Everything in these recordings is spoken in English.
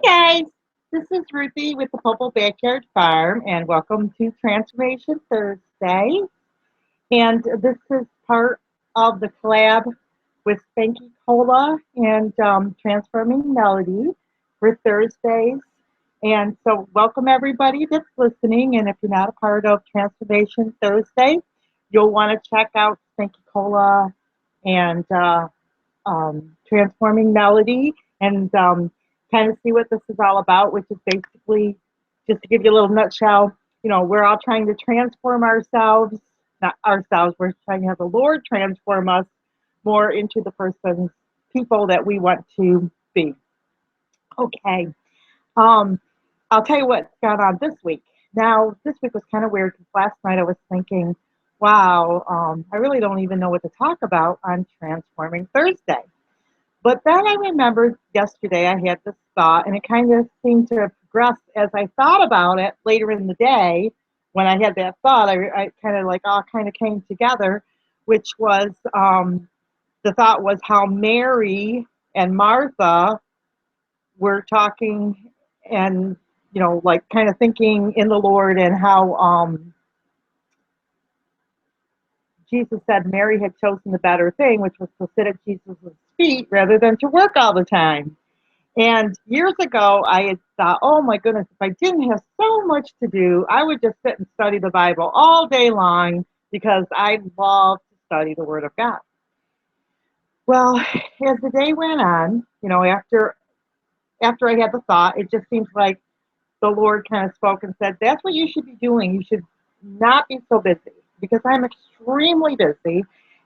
Hi guys, this is Ruthie with the Popple Backyard Farm, and welcome to Transformation Thursday. And this is part of the collab with Spanky Cola and Transforming Melody for Thursdays. And so, welcome everybody that's listening. And if you're not a part of Transformation Thursday, you'll want to check out Spanky Cola and Transforming Melody and kind of see what this is all about, which is basically just to give you a little nutshell. We're all trying to transform ourselves, not ourselves, we're trying to have the Lord transform us more into the people that we want to be. Okay. Um, I'll tell you what's gone on this week. Now, this week was kind of weird because last night I was thinking, wow, I really don't even know what to talk about on Transforming Thursday. But then I remembered yesterday I had this thought, and it kind of seemed to progress as I thought about it later in the day. When I had that thought, I kind of like all kind of came together, which was the thought was how Mary and Martha were talking and, like kind of thinking in the Lord and how Jesus said Mary had chosen the better thing, which was to sit at Jesus' feet rather than to work all the time. And years ago, I had thought, oh my goodness, if I didn't have so much to do, I would just sit and study the Bible all day long because I love to study the Word of God. Well, as the day went on, after I had the thought, it just seems like the Lord kind of spoke and said, that's what you should be doing. You should not be so busy because I'm extremely busy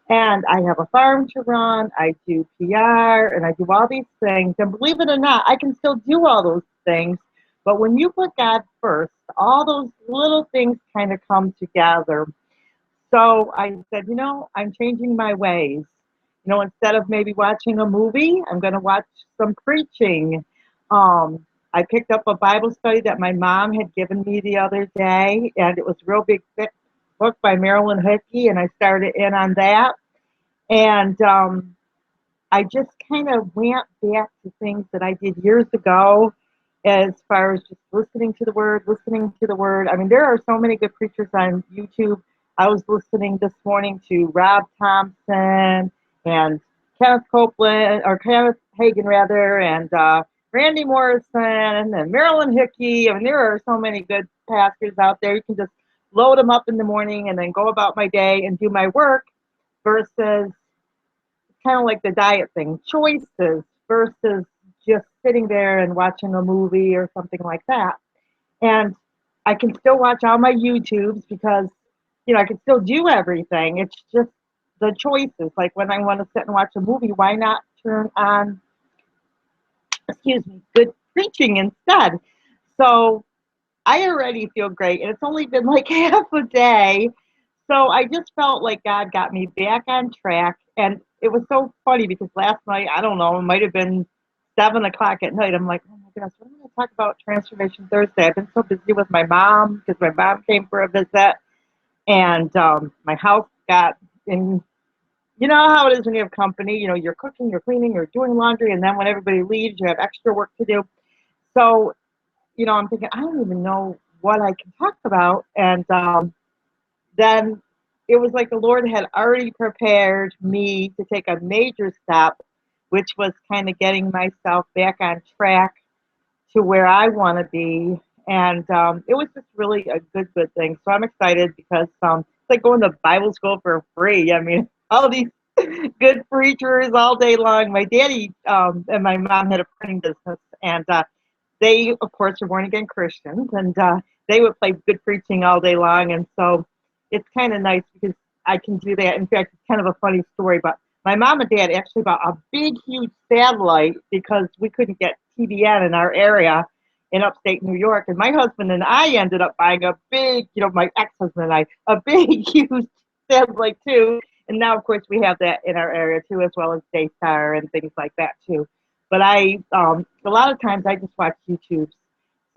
and I have a farm to run. I do PR and I do all these things. And believe it or not, I can still do all those things. But when you put God first, all those little things kind of come together. So I said, I'm changing my ways. Instead of maybe watching a movie, I'm going to watch some preaching. I picked up a Bible study that my mom had given me the other day, and it was a real big, thick book by Marilyn Hickey, and I started in on that. And I just kind of went back to things that I did years ago as far as just listening to the word, listening to the word. I mean, there are so many good preachers on YouTube. I was listening this morning to Rob Thompson and Kenneth Copeland, or Kenneth Hagin rather, and Randy Morrison and Marilyn Hickey. I mean, there are so many good pastors out there. You can just load them up in the morning and then go about my day and do my work versus kind of like the diet thing, choices versus just sitting there and watching a movie or something like that. And I can still watch all my YouTubes because, I can still do everything. It's just the choices. Like when I want to sit and watch a movie, why not turn on, good preaching instead? So I already feel great. And it's only been like half a day. So I just felt like God got me back on track. And it was so funny because last night, I don't know, it might have been 7 o'clock at night. I'm like, oh my goodness, what am I going to talk about Transformation Thursday? I've been so busy with my mom because my mom came for a visit. And my house got in. You know how it is when you have company. You're cooking, you're cleaning, you're doing laundry. And then when everybody leaves, you have extra work to do. So, I'm thinking, I don't even know what I can talk about. And then it was like the Lord had already prepared me to take a major step, which was kind of getting myself back on track to where I want to be. And it was just really a good thing. So I'm excited because it's like going to Bible school for free. I mean, all these good preachers all day long. My daddy and my mom had a printing business, and they, of course, are born again Christians, and they would play good preaching all day long. And so it's kind of nice because I can do that. In fact, it's kind of a funny story, but my mom and dad actually bought a big, huge satellite because we couldn't get TBN in our area in upstate New York. And my husband and I ended up buying a big, my ex-husband and I, a big, huge satellite too. And now, of course, we have that in our area too, as well as Daystar and things like that too. But a lot of times I just watch YouTube.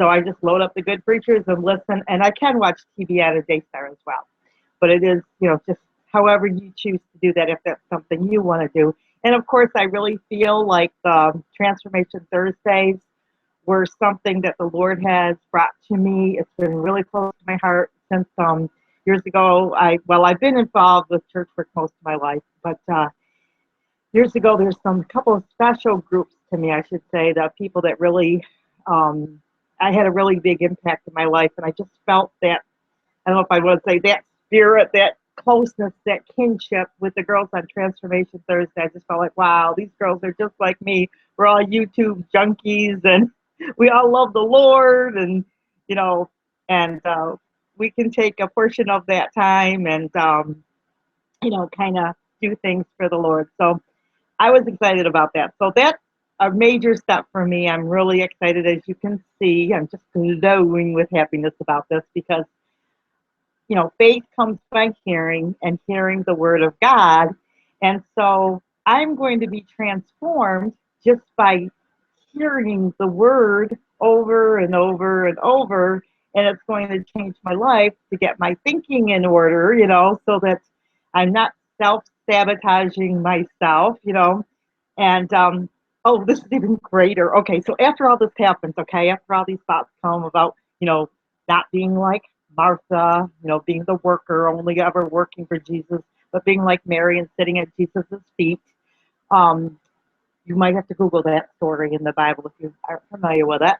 So I just load up the good preachers and listen, and I can watch TBN and Daystar as well. But it is, just however you choose to do that, if that's something you want to do. And of course, I really feel like the Transformation Thursdays were something that the Lord has brought to me. It's been really close to my heart since years ago. I've been involved with church work most of my life, but years ago there's some couple of special groups to me, I should say, that people that really I had a really big impact in my life, and I just felt that, I don't know if I want to say that spirit, that closeness, that kinship with the girls on Transformation Thursday. I just felt like, wow, these girls are just like me. We're all YouTube junkies, and we all love the Lord, and you know, and we can take a portion of that time and kind of do things for the Lord. So I was excited about that. So that's a major step for me. I'm really excited, as you can see. I'm just glowing with happiness about this because faith comes by hearing and hearing the word of God. And so I'm going to be transformed just by hearing the word over and over and over. And it's going to change my life to get my thinking in order, so that I'm not self sabotaging myself, And, oh, this is even greater. Okay, so after all this happens, okay, after all these thoughts come about, not being like Martha, being the worker, only ever working for Jesus, but being like Mary and sitting at Jesus' feet. Um, you might have to Google that story in the Bible if you are familiar with it.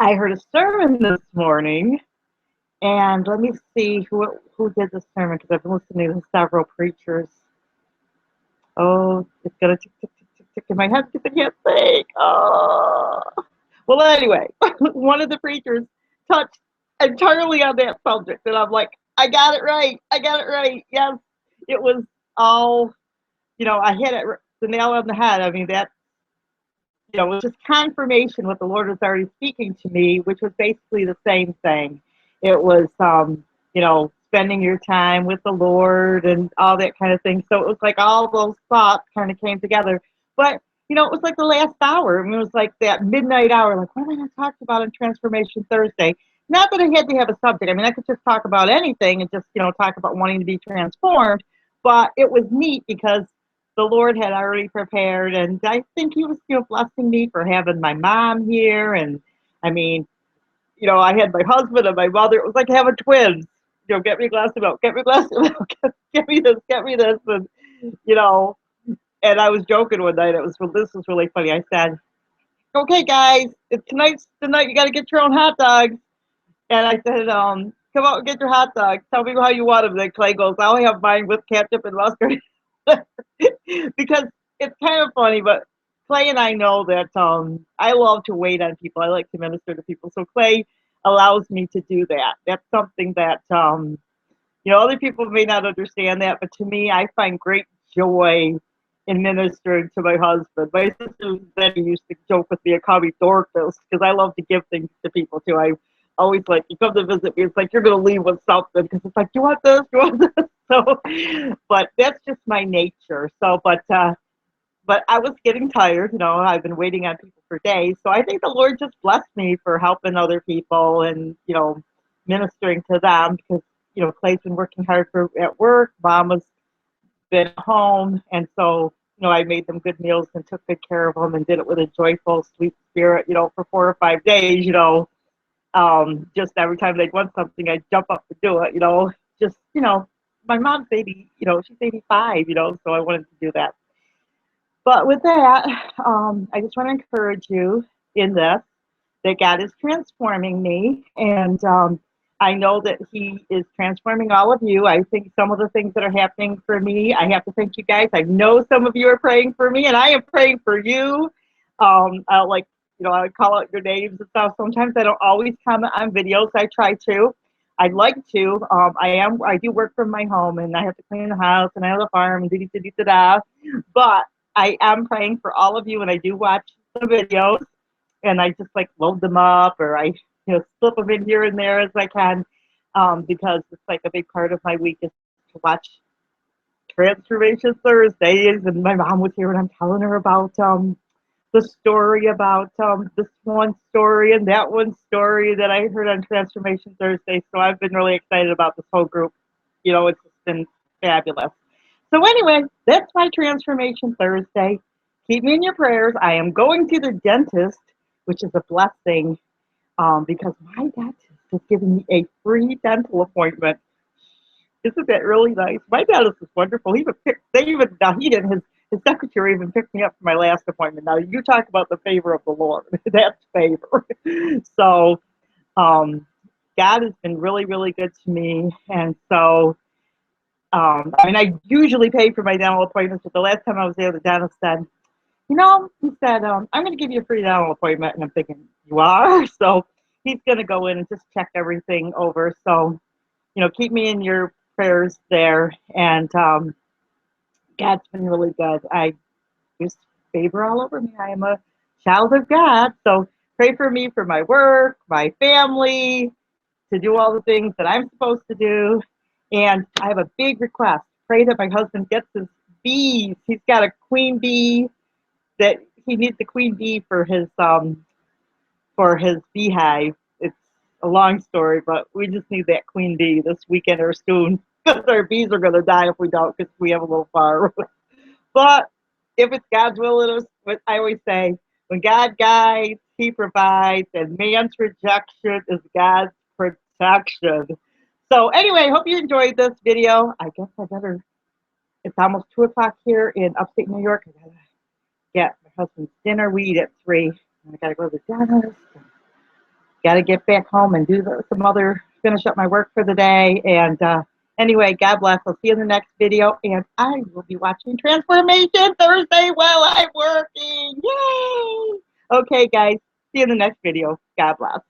I heard a sermon this morning, and let me see who did the sermon, because I've been listening to several preachers. Oh, it's gonna tick, tick, tick, tick, tick in my head because I can't think. Oh. Well, anyway, one of the preachers touched entirely on that subject, and I'm like, I got it right. I got it right. Yes, it was all, I hit it the nail on the head. I mean, that, it was just confirmation what the Lord was already speaking to me, which was basically the same thing. It was, spending your time with the Lord and all that kind of thing. So it was like all those thoughts kind of came together. But, it was like the last hour. I mean, it was like that midnight hour. Like, what am I going to talk about on Transformation Thursday? Not that I had to have a subject. I mean, I could just talk about anything and just, talk about wanting to be transformed. But it was neat because the Lord had already prepared, and I think He was, blessing me for having my mom here. And I mean, I had my husband and my mother. It was like having twins. Get me a glass of milk, get me a glass of milk, get me this, and you know. And I was joking one night. This was really funny. I said, "Okay, guys, tonight's the night you got to get your own hot dogs." And I said, "Come out and get your hot dogs. Tell me how you want them." Then Clay goes, "I'll have mine with ketchup and mustard." Because it's kind of funny, but Clay and I know that I love to wait on people. I like to minister to people. So Clay allows me to do that. That's something that, other people may not understand that, but to me, I find great joy in ministering to my husband. My sister Betty used to joke with me and call me Dorcas because I love to give things to people too. I always like, you come to visit me, it's like you're going to leave with something because it's like, you want this? You want this? So, but that's just my nature. So, but I was getting tired. I've been waiting on people for days. So I think the Lord just blessed me for helping other people and, ministering to them because, Clay's been working hard at work. Mama's been home. And so, I made them good meals and took good care of them and did it with a joyful, sweet spirit, for 4 or 5 days, just every time they'd want something, I'd jump up to do it, just, my mom's 80, she's 85, so I wanted to do that. But with that, I just want to encourage you in this, that God is transforming me. And I know that He is transforming all of you. I think some of the things that are happening for me, I have to thank you guys. I know some of you are praying for me, and I am praying for you. I call out your names and stuff. Sometimes I don't always comment on videos. I try to. I'd like to. I do work from my home, and I have to clean the house, and I have a farm, and da-da-da-da-da. But I am praying for all of you, and I do watch the videos, and I just like load them up, or I slip them in here and there as I can, because it's like a big part of my week is to watch Transformation Thursdays. And my mom was here, and I'm telling her about the story about this one story and that one story that I heard on Transformation Thursday. So I've been really excited about this whole group. It's just been fabulous. So anyway, that's my Transformation Thursday. keep me in your prayers. I am going to the dentist, which is a blessing, because my dentist is giving me a free dental appointment. Isn't that really nice? My dentist is wonderful. He even picked, they even, now he did, his secretary even picked me up for my last appointment. Now, you talk about the favor of the Lord. That's favor. So, um, God has been really, really good to me. And so, I mean, I usually pay for my dental appointments, but the last time I was there, the dentist said, he said, I'm going to give you a free dental appointment. And I'm thinking, you are? So he's going to go in and just check everything over. So, keep me in your prayers there. And God's been really good. I just favor all over me. I am a child of God. So pray for me for my work, my family, to do all the things that I'm supposed to do. And I have a big request. Pray that my husband gets his bees. He's got a queen bee that he needs a queen bee for his beehive. It's a long story, but we just need that queen bee this weekend or soon because our bees are going to die if we don't because we have a little farm. But if it's God's will, what I always say, when God guides, he provides, and man's rejection is God's protection. So anyway, hope you enjoyed this video. I guess it's almost 2 o'clock here in upstate New York. I gotta get my husband's dinner. We eat at 3. I gotta go to the dentist. Gotta get back home and do finish up my work for the day. And anyway, God bless. I'll see you in the next video. And I will be watching Transformation Thursday while I'm working. Yay! Okay, guys. See you in the next video. God bless.